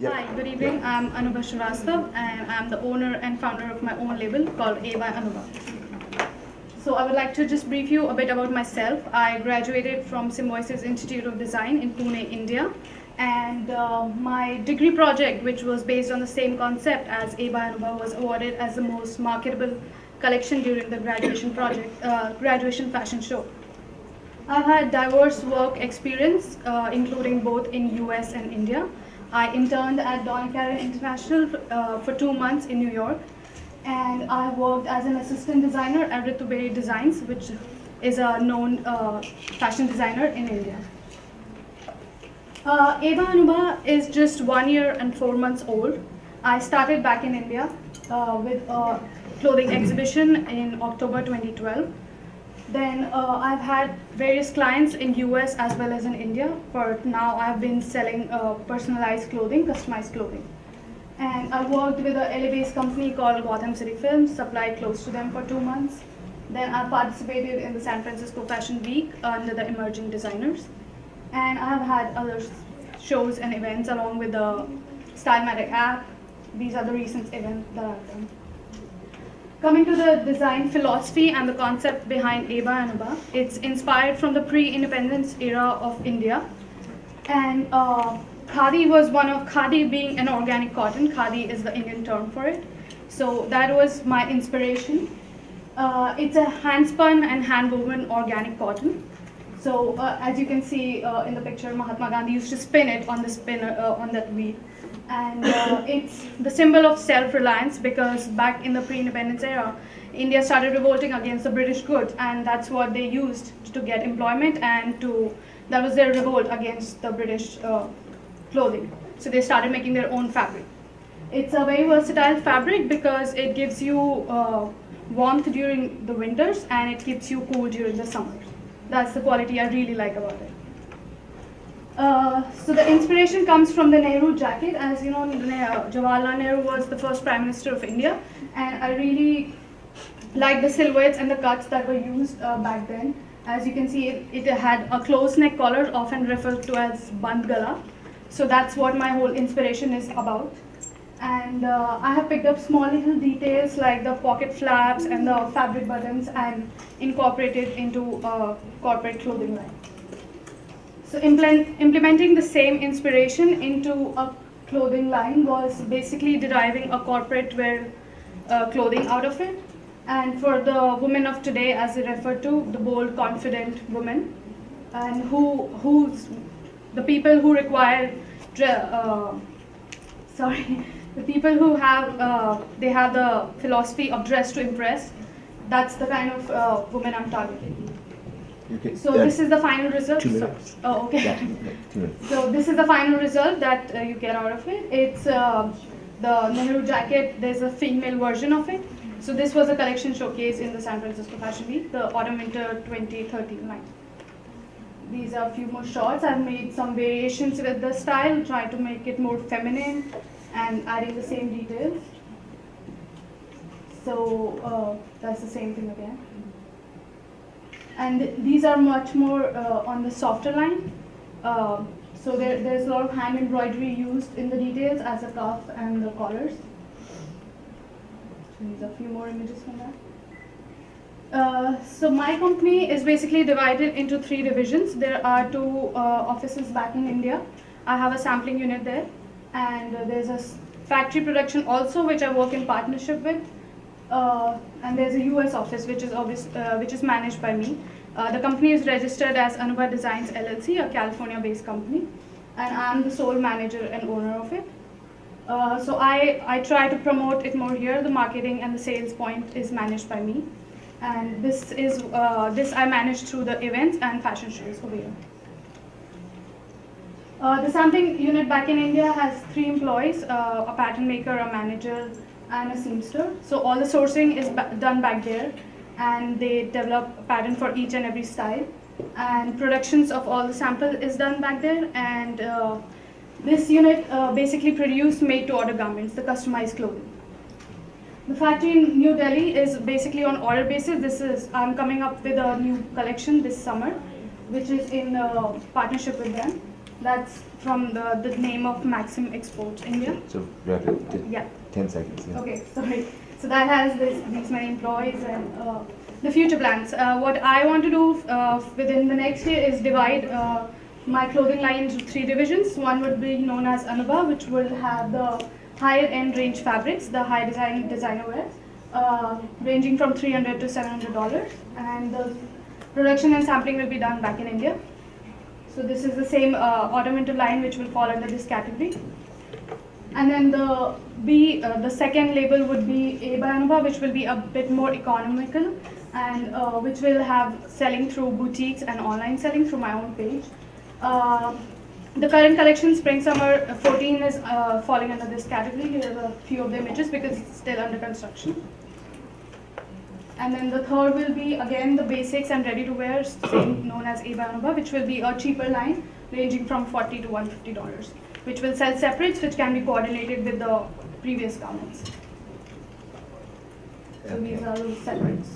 Yep. Hi, good evening. I'm Anubha and I'm the owner and founder of my own label called A by Anubha. So I would like to just brief you a bit about myself. I graduated from Symbiosis Institute of Design in Pune, India. And my degree project, which was based on the same concept as A by Anubha, was awarded as the most marketable collection during the graduation fashion show. I've had diverse work experience, including both in US and India. I interned at Don Karen International for 2 months in New York, and I worked as an assistant designer at Rituberi Designs, which is a known fashion designer in India. Eva Anubha is just 1 year and 4 months old. I started back in India with a clothing exhibition in October 2012. Then I've had various clients in US as well as in India. For now, I've been selling personalized clothing, customized clothing. And I worked with a LA-based company called Gotham City Films, supplied clothes to them for 2 months. Then I participated in the San Francisco Fashion Week under the Emerging Designers. And I have had other shows and events along with the Stylematic app. These are the recent events that I've done. Coming to the design philosophy and the concept behind A by Anubha, it's inspired from the pre-independence era of India. And Khadi was Khadi being an organic cotton. Khadi is the Indian term for it. So that was my inspiration. It's a hand-spun and hand-woven organic cotton. So as you can see in the picture, Mahatma Gandhi used to spin it on the spinner, on that wheel. And it's the symbol of self-reliance, because back in the pre-independence era, India started revolting against the British goods, and that's what they used to get employment, and that was their revolt against the British clothing. So they started making their own fabric. It's a very versatile fabric because it gives you warmth during the winters and it keeps you cool during the summers. That's the quality I really like about it. So the inspiration comes from the Nehru jacket. As you know, Jawaharlal Nehru was the first Prime Minister of India, and I really like the silhouettes and the cuts that were used back then. As you can see, it had a close neck collar, often referred to as band gala. So that's what my whole inspiration is about. And I have picked up small little details like the pocket flaps and the fabric buttons and incorporated into a corporate clothing line. So implementing the same inspiration into a clothing line was basically deriving a corporate wear clothing out of it. And for the women of today, as they refer to, the bold, confident women, and who's the people who require, the people who have, they have the philosophy of dress to impress. That's the kind of woman I'm targeting. Okay. So this is the final result. 2 minutes. Oh, okay. Yeah, 2 minutes. So this is the final result that you get out of it. It's the Nehru jacket. There's a female version of it. So this was a collection showcase in the San Francisco Fashion Week, the Autumn-Winter 2013 line. These are a few more shots. I've made some variations with the style, trying to make it more feminine and adding the same details. So that's the same thing again. And these are much more on the softer line. So there's a lot of hand embroidery used in the details as the cuff and the collars. These are a few more images from that. So my company is basically divided into 3 divisions. There are 2 offices back in India. I have a sampling unit there, and there's a factory production also, which I work in partnership with. And there's a US office, which is managed by me. The company is registered as Anubha Designs LLC, a California-based company, and I'm the sole manager and owner of it. So I try to promote it more here. The marketing and the sales point is managed by me, and this I manage through the events and fashion shows over here. The sampling unit back in India has 3 employees, a pattern maker, a manager, and a seamster. So all the sourcing is done back there, and they develop a pattern for each and every style. And productions of all the sample is done back there, and this unit basically produce made-to-order garments, the customized clothing. The factory in New Delhi is basically on order basis. I'm coming up with a new collection this summer, which is in partnership with them. That's from the name of Maxim Exports India. So rapid, Yeah. 10 seconds. Yeah. Okay, sorry. So that has these many employees and the future plans. What I want to do within the next year is divide my clothing line into 3 divisions. One would be known as Anubha, which will have the higher end range fabrics, the high designer wear, ranging from $300 to $700, and the production and sampling will be done back in India. So this is the same autumn-winter line which will fall under this category. And then the second label would be A by Anubha, which will be a bit more economical and which will have selling through boutiques and online selling through my own page. The current collection, Spring Summer 14, is falling under this category. Here are a few of the images because it's still under construction. And then the third will be again the basics and ready to wear, same known as A by Anubha, which will be a cheaper line ranging from $40 to $150, which will sell separates, which can be coordinated with the previous garments. So these are the separates.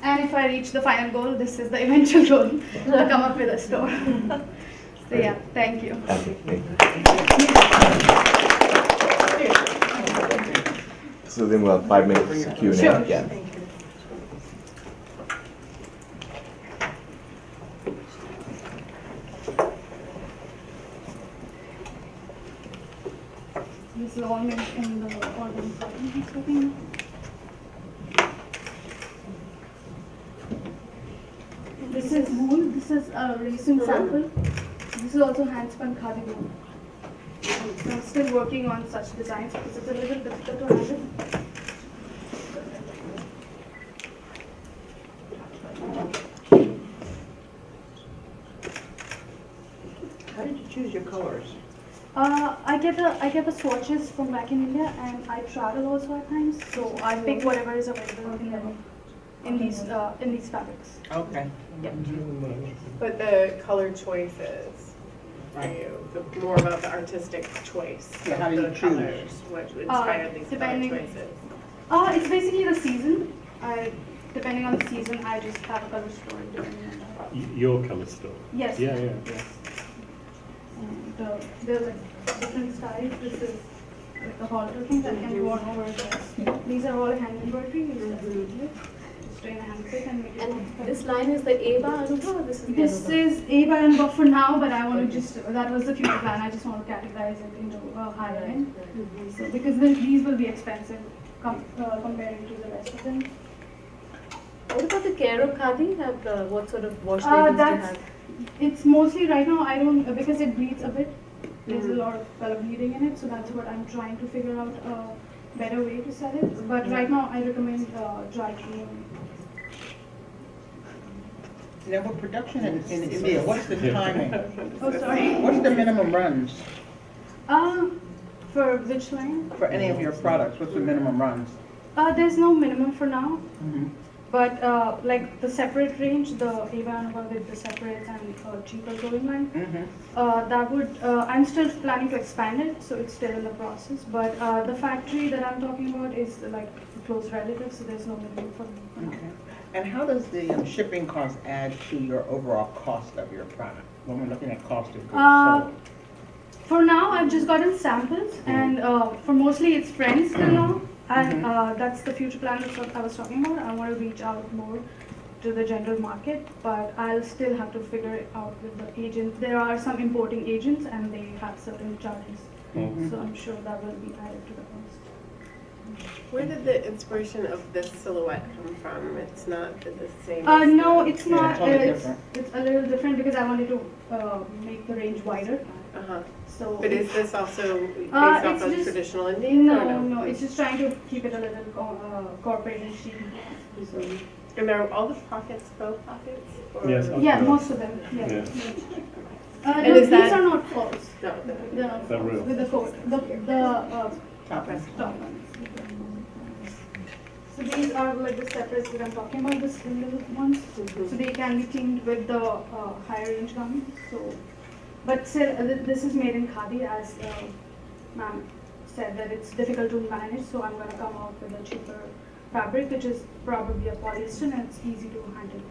And if I reach the final goal, this is the eventual goal, to come up with a store. So yeah, thank you. Okay, thank you. So then we'll have 5 minutes Q&A. Sure. Yeah. This is all made in the order. This is wool. This is a recent sample. This is also hand spun khadi wool. So I'm still working on such designs because it's a little difficult to handle. How did you choose your colors? I get the swatches from back in India, and I travel also at times, so I pick whatever is available in these fabrics. Okay. Yeah. But the color choices, are you more about the artistic choice Yeah, how of do you the choose? colors? What inspired these depending- color choices? It's basically the season. Depending on the season, I just have a color story depending on that. Your colour store? Yes. Yeah, yeah. Yes. And there's like different styles. This is like the halter thing that can be worn over dress. These are all hand embroidery. Just train a hand pick and make it. And this line is the A by Anubha, or this is the This Anubha? is A by Anubha for now, but I want to that was the future plan. I just want to categorize it into a higher end. So, because these will be expensive comparing to the rest of them. What about the care of khadi? What sort of wash labels do you That's, have? it's mostly right now, I don't, because it bleeds a bit. There's a lot of color bleeding in it, so that's what I'm trying to figure out a better way to sell it. But right now, I recommend dry cleaning. Now, with production in India, what's the timing? Oh, sorry. What's the minimum runs For which line? for any of your products? What's the minimum runs? There's no minimum for now. Mhm. But like the separate range, the A by Anubha with the separates and cheaper clothing line, that would, I'm still planning to expand it, so it's still in the process. But the factory that I'm talking about is like a close relative, so there's no minimum for me. Okay. And how does the shipping cost add to your overall cost of your product when we're looking at cost of goods sold? For now, I've just gotten samples, and for mostly it's friends till now. And that's the future plan that's what I was talking about. I want to reach out more to the general market, but I'll still have to figure it out with the agents. There are some importing agents and they have certain charges. So I'm sure that will be added to the cost. Where did the inspiration of this silhouette come from? It's not the same. No, it's Yeah, not. totally It's different. a little different because I wanted to make the range wider. Uh-huh. So But is this also based it's off of just- traditional Indian? or no, it's just trying to keep it a little corporate and chic. So, And are all the pockets both pockets? Or? Yes. yeah, most of them. Yeah. Yeah. And No, is these that- are not false. No. They're not They're false. real. With the coat, the Top end. top ones. So these are like the separates that I'm talking about, the single ones. So they can be teamed with the higher range garments. So, but still, this is made in khadi, as ma'am said that it's difficult to manage. So I'm going to come out with a cheaper fabric, which is probably a polyester and it's easy to handle.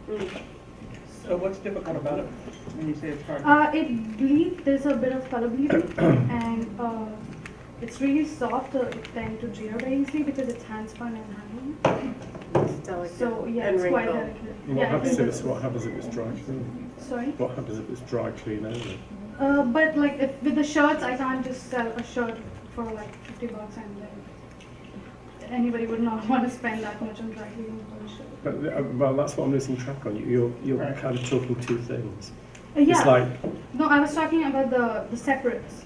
So So what's difficult about it when you say it's hard? It bleeds, there's a bit of color bleeding, and it's really soft, it tends to tear very easily because it's hand spun and handmade. It's delicate. So yeah, and it's quite wrinkled. delicate. What Yeah, happens it if is. it's dry clean? Sorry? What happens if it's dry clean only? But like if, with the shirts, I can't just sell a shirt for like $50 and then anybody would not want to spend that much on dry cleaning for a shirt. But well, that's what I'm losing track on. You're Right. kind of talking two things. Yeah. It's like, No, I was talking about the separates.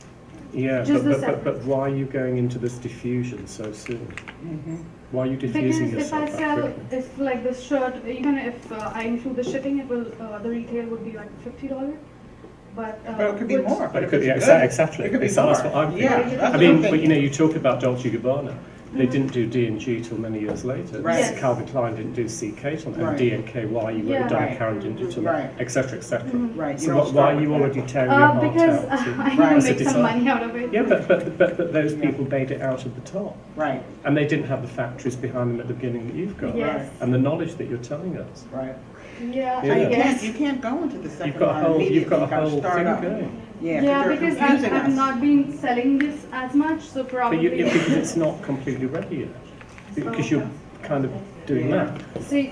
yeah, Just the but separates. why are you going into this diffusion so soon? Mm-hmm. Why are you Because diffusing if I yourself that sell, quickly? if like this shirt, even if I include the shipping, it will the retail would be like $50. But But it could be which- more. But it if could, it's yeah, good, exactly. It could be That's more. what I'm thinking. Yeah, that's I what mean, I'm but you know, thinking. you talk about Dolce & Gabbana. They didn't do D&G till many years later. Right. Yes. Calvin Klein didn't do CK till, and Right. D&KY, you Yeah. were Donna Right. Karan didn't do till, Right. etc., etc. Right. So you don't why start are you with already tearing your heart because out? to- I Right. want to to make some decide? money out of it. Yeah, but those people made it out of the top. Right, And they didn't have the factories behind them at the beginning that you've got. Yes. And the knowledge that you're telling us. right. Yeah, Yeah. I guess. You can't go into the second You've got a line whole, immediately. you've got a gotta whole start thing up. going. Yeah, Yeah, you're because confusing I've us. not been selling this as much, so probably. But because it's not completely ready yet. Because you're kind of doing Yeah. that. See,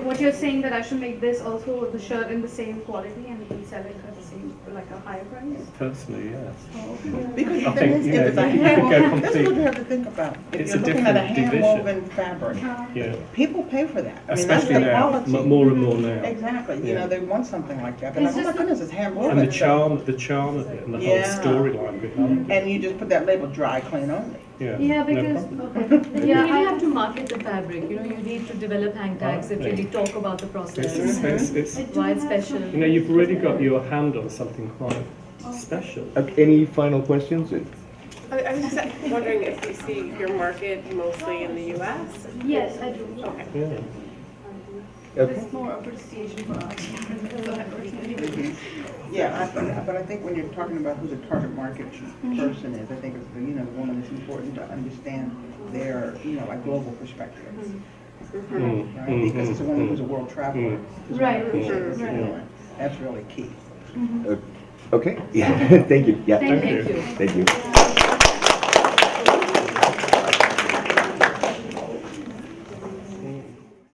what you're saying that I should make this also the shirt in the same quality and then sell it at the same, like a higher price? Personally, yes. Because I the thing think, is, you know, if it's a you could hand go woven, this is complete- what you have to think about. If It's you're a looking at a different hand division. woven fabric, Yeah. people pay for that. I mean, Especially that's the now, quality. more and more now. Exactly, you Yeah. know, they want something like that. They're It's like, oh my just- goodness, it's hand woven. And the charm of it and the whole Yeah. storyline behind it. And you just put that label dry clean only. Yeah, Yeah, no because, problem. okay, You yeah, really I have to market the fabric, you know, you need to develop hang tags that really talk about the process. Why it's special. You know, you've really got your hand on something quite special. Any final questions? I was just wondering if you see your market mostly in the US? Yes, I do. Okay. Yeah. Okay. It's more appreciation for art. That's what I personally. Yeah, but I think when you're talking about who the target market person is, I think it's the, you know, the woman, it's important to understand their, you know, like global perspective. Right? Because it's a woman who's a world traveler. who's Right, gonna appreciate what you're right. doing. That's really key. Okay. Yeah. Thank you. Yeah. Thank you. Thank you.